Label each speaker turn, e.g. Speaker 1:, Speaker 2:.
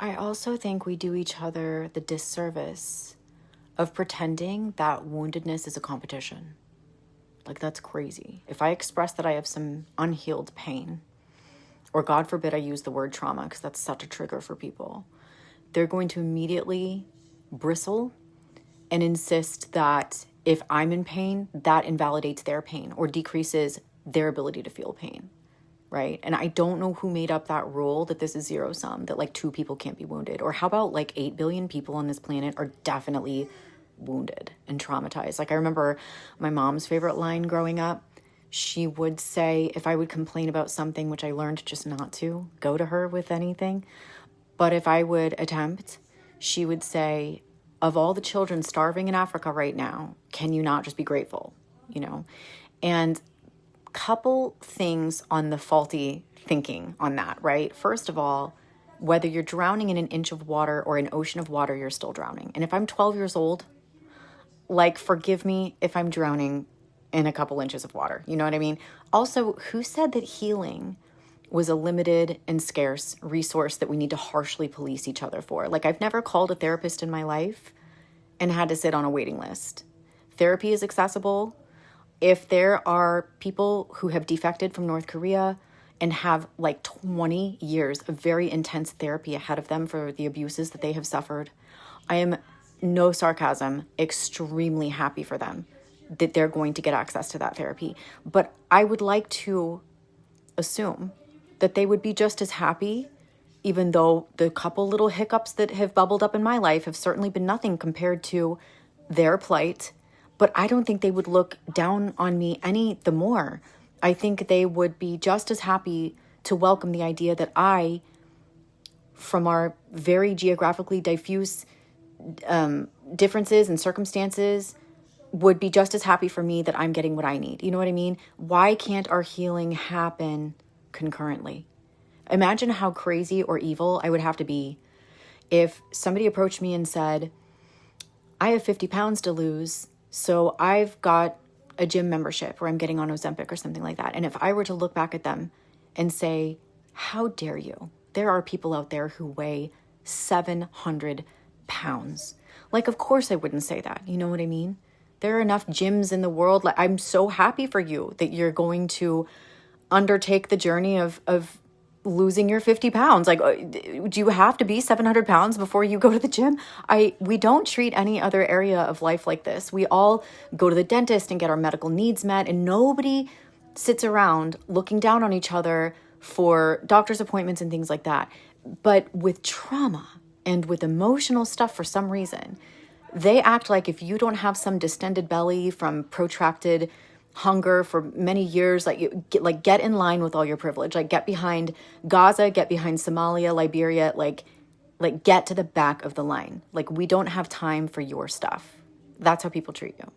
Speaker 1: I also think we do each other the disservice of pretending that woundedness is a competition. Like, that's crazy. If I express that I have some unhealed pain, or God forbid I use the word trauma because that's such a trigger for people, they're going to immediately bristle and insist that if I'm in pain, that invalidates their pain or decreases their ability to feel pain, right? And I don't know who made up that rule that this is zero sum, that like two people can't be wounded. Or how about like 8 billion people on this planet are definitely wounded and traumatized? Like, I remember my mom's favorite line growing up. She would say, if I would complain about something, which I learned just not to go to her with anything, but if I would attempt, she would say, of all the children starving in Africa right now, can you not just be grateful? You know? And couple things on the faulty thinking on that, right? First of all, whether you're drowning in an inch of water or an ocean of water, you're still drowning. And if I'm 12 years old, like, forgive me if I'm drowning in a couple inches of water. You know what I mean? Also, who said that healing was a limited and scarce resource that we need to harshly police each other for? Like, I've never called a therapist in my life and had to sit on a waiting list. Therapy is accessible. If there are people who have defected from North Korea and have like 20 years of very intense therapy ahead of them for the abuses that they have suffered, I am, no sarcasm, extremely happy for them that they're going to get access to that therapy. But I would like to assume that they would be just as happy, even though the couple little hiccups that have bubbled up in my life have certainly been nothing compared to their plight. But I don't think they would look down on me any the more. I think they would be just as happy to welcome the idea that I, from our very geographically diffuse differences and circumstances, would be just as happy for me that I'm getting what I need. You know what I mean? Why can't our healing happen concurrently? Imagine how crazy or evil I would have to be if somebody approached me and said, I have 50 pounds to lose, so I've got a gym membership where I'm getting on Ozempic or something like that. And if I were to look back at them and say, how dare you? There are people out there who weigh 700 pounds. Like, of course I wouldn't say that. You know what I mean? There are enough gyms in the world. Like, I'm so happy for you that you're going to undertake the journey of losing your 50 pounds. Like, do you have to be 700 pounds before you go to the gym? We don't treat any other area of life like this. We all go to the dentist and get our medical needs met, and nobody sits around looking down on each other for doctor's appointments and things like that. But with trauma and with emotional stuff, for some reason, they act like if you don't have some distended belly from protracted hunger for many years, get in line with all your privilege. Like, get behind Gaza, get behind Somalia, Liberia, like get to the back of the line. Like, we don't have time for your stuff. That's how people treat you.